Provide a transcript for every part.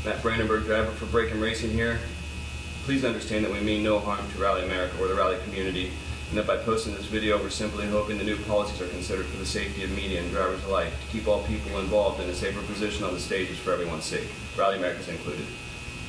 Matt Brandenburg, driver for Brakim Racing here. Please understand that we mean no harm to Rally America or the rally community, and that by posting this video we're simply hoping the new policies are considered for the safety of media and drivers alike, to keep all people involved in a safer position on the stages for everyone's sake, Rally America's included.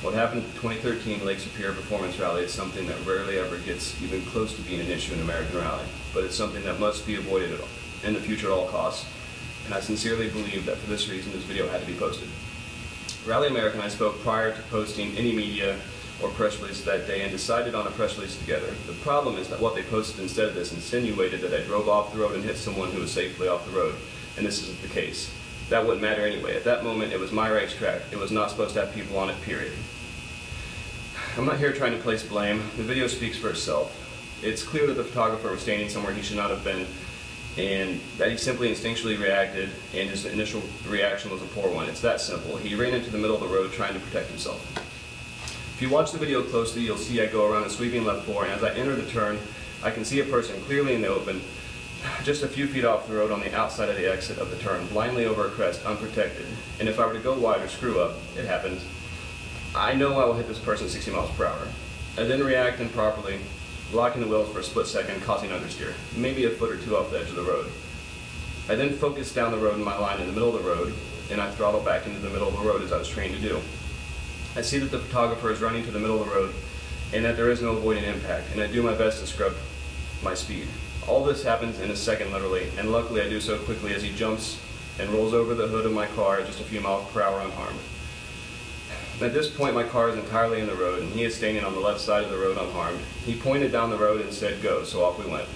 What happened at the 2013 Lake Superior Performance Rally is something that rarely ever gets even close to being an issue in American rally, but it's something that must be avoided in the future at all costs, and I sincerely believe that for this reason this video had to be posted. Rally America and I spoke prior to posting any media or press release that day and decided on a press release together. The problem is that what they posted instead of this insinuated that I drove off the road and hit someone who was safely off the road, and this isn't the case. That wouldn't matter anyway. At that moment it was my racetrack. It was not supposed to have people on it, period. I'm not here trying to place blame. The video speaks for itself. It's clear that the photographer was standing somewhere he should not have been, and that he simply instinctually reacted, and his initial reaction was a poor one. It's that simple. He ran into the middle of the road trying to protect himself. If you watch the video closely, you'll see I go around a sweeping left four, and as I enter the turn, I can see a person clearly in the open, just a few feet off the road on the outside of the exit of the turn, blindly over a crest, unprotected. And if I were to go wide or screw up, it happens, I know I will hit this person 60 miles per hour. I then react improperly, locking the wheels for a split second, causing understeer, maybe a foot or two off the edge of the road. I then focus down the road in my line in the middle of the road, and I throttle back into the middle of the road as I was trained to do. I see that the photographer is running to the middle of the road, and that there is no avoiding impact, and I do my best to scrub my speed. All this happens in a second literally, and luckily I do so quickly as he jumps and rolls over the hood of my car at just a few miles per hour unharmed. At this point my car is entirely in the road, and he is standing on the left side of the road unharmed. He pointed down the road and said go, so off we went.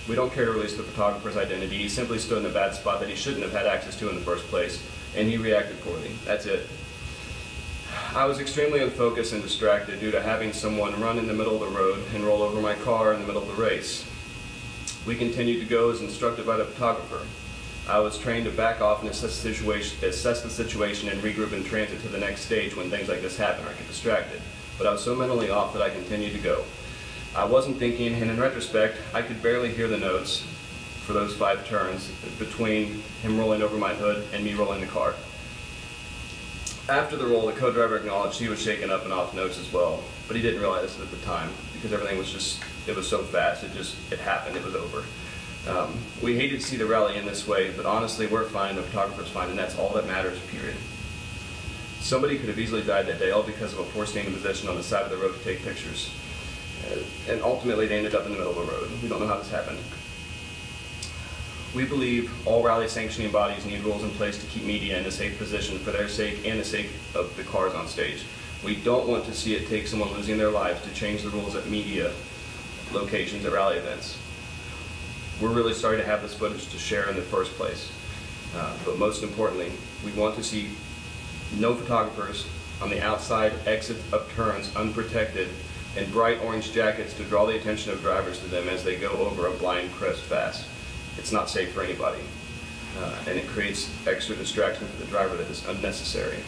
We don't care to release the photographer's identity. He simply stood in a bad spot that he shouldn't have had access to in the first place, and he reacted poorly. That's it. I was extremely unfocused and distracted due to having someone run in the middle of the road and roll over my car in the middle of the race. We continued to go as instructed by the photographer. I was trained to back off and assess the situation and regroup in transit to the next stage when things like this happen or get distracted. But I was so mentally off that I continued to go. I wasn't thinking, and in retrospect, I could barely hear the notes for those 5 turns between him rolling over my hood and me rolling the car. After the roll, the co-driver acknowledged he was shaken up and off notes as well, but he didn't realize it at the time because everything was just, it was so fast, it happened, it was over. We hated to see the rally in this way, but honestly we're fine, the photographer's fine, and that's all that matters, period. Somebody could have easily died that day all because of a poor standing position on the side of the road to take pictures. And ultimately they ended up in the middle of the road. We don't know how this happened. We believe all rally sanctioning bodies need rules in place to keep media in a safe position for their sake and the sake of the cars on stage. We don't want to see it take someone losing their lives to change the rules at media locations at rally events. We're really sorry to have this footage to share in the first place, but most importantly, we want to see no photographers on the outside exit of turns unprotected in bright orange jackets to draw the attention of drivers to them as they go over a blind crest fast. It's not safe for anybody, and it creates extra distraction for the driver that is unnecessary.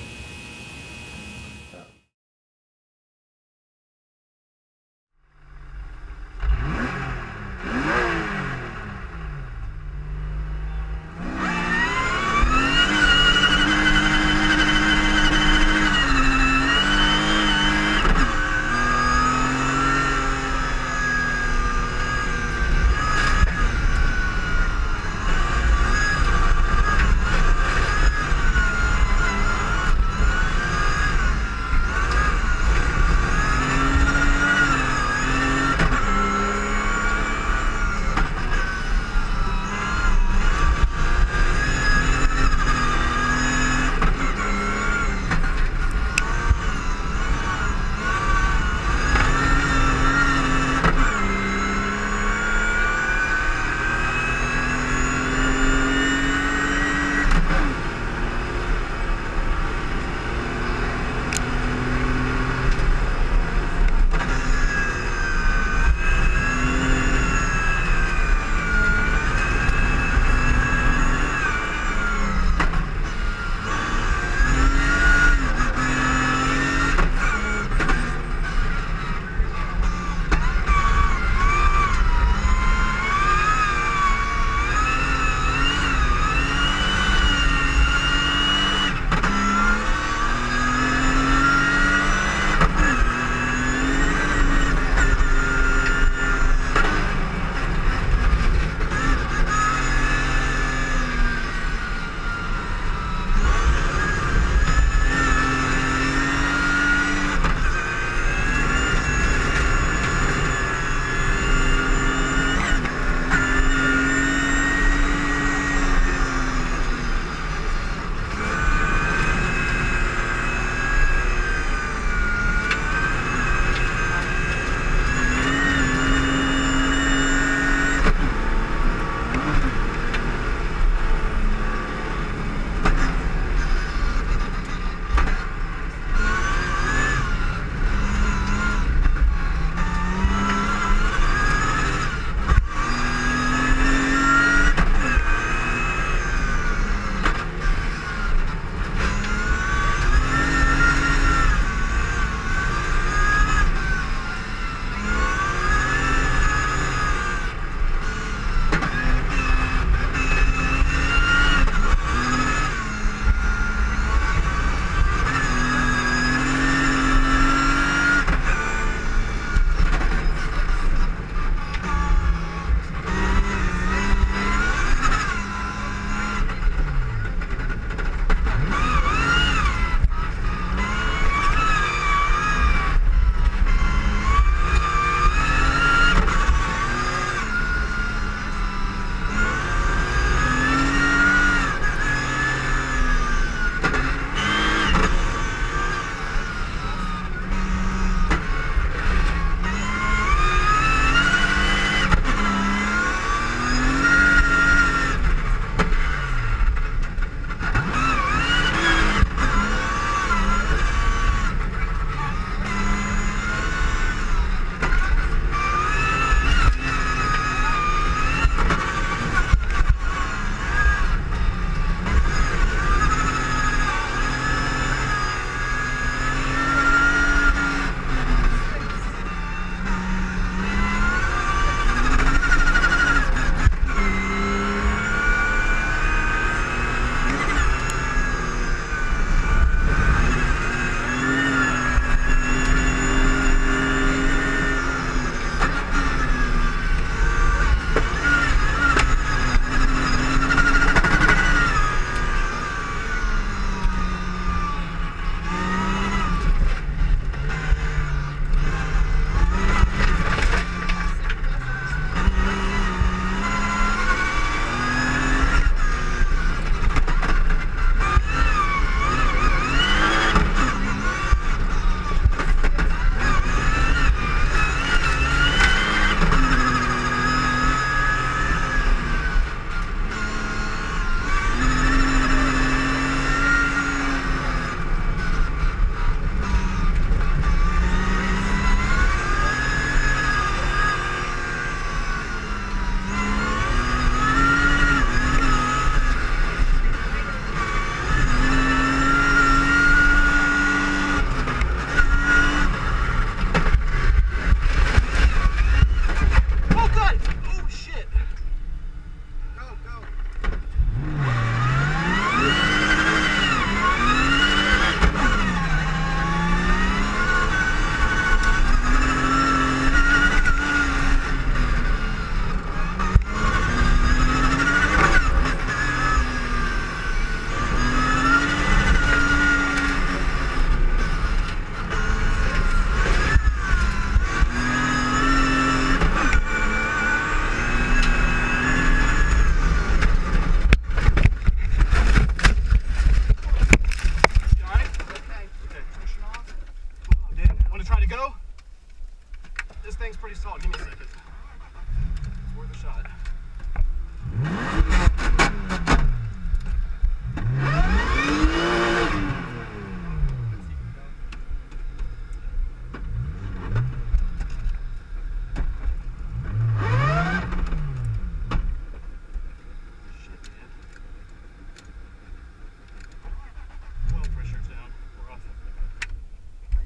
pretty solid. Give me a second. It's worth a shot.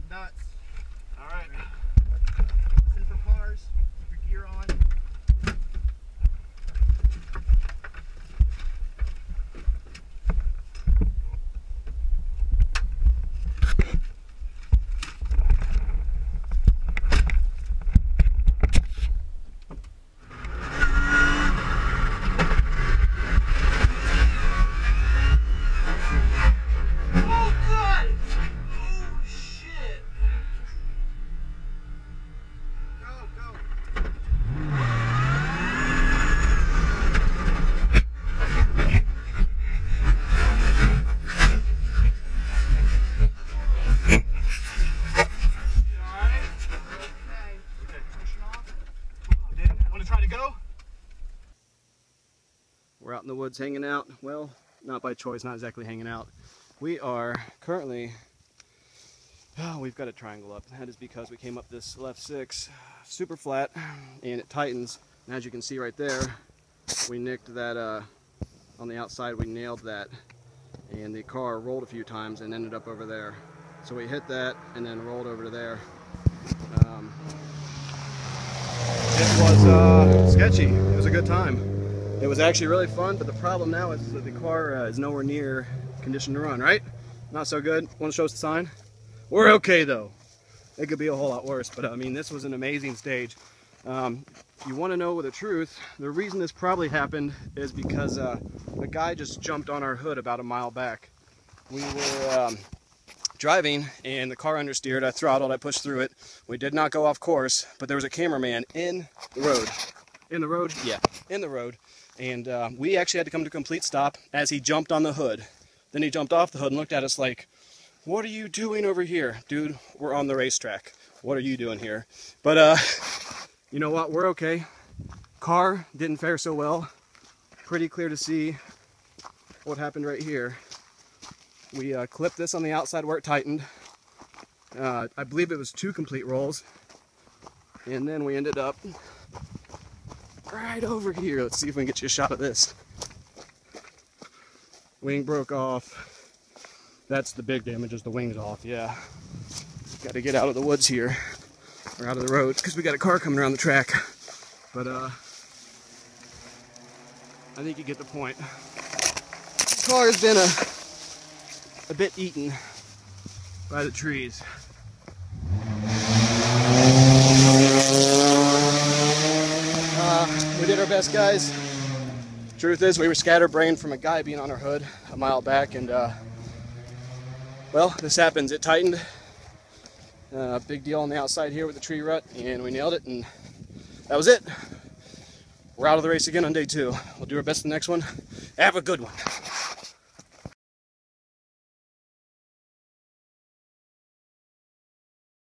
Nuts. All right. Listen for cars. Keep your gear on. We're out in the woods hanging out. Well, not by choice, not exactly hanging out. We are currently, we've got a triangle up. That is because we came up this left 6, super flat, and it tightens. And as you can see right there, we nicked that on the outside, we nailed that. And the car rolled a few times and ended up over there. So we hit that and then rolled over to there. It was sketchy. It was a good time. It was actually really fun, but the problem now is that the car is nowhere near condition to run, right? Not so good. Want to show us the sign? We're okay though. It could be a whole lot worse, but I mean, this was an amazing stage. You want to know the truth, the reason this probably happened is because a guy just jumped on our hood about a mile back. We were driving and the car understeered. I throttled, I pushed through it. We did not go off course, but there was a cameraman in the road. In the road? Yeah, in the road. And we actually had to come to a complete stop as he jumped on the hood. Then he jumped off the hood and looked at us like, "What are you doing over here?" Dude, we're on the racetrack. What are you doing here? But you know what, we're okay. Car didn't fare so well. Pretty clear to see what happened right here. We clipped this on the outside where it tightened. I believe it was 2 complete rolls. And then we ended up right over here. Let's see if we can get you a shot of this. Wing broke off. That's the big damage, is the wings off, yeah. Got to get out of the woods here, or out of the roads, because we got a car coming around the track. But I think you get the point. The car has been a bit eaten by the trees. We did our best, guys. Truth is, we were scatterbrained from a guy being on our hood a mile back, and well, this happens. It tightened. Big deal on the outside here with the tree rut, and we nailed it, and that was it. We're out of the race again on day 2. We'll do our best in the next one. Have a good one.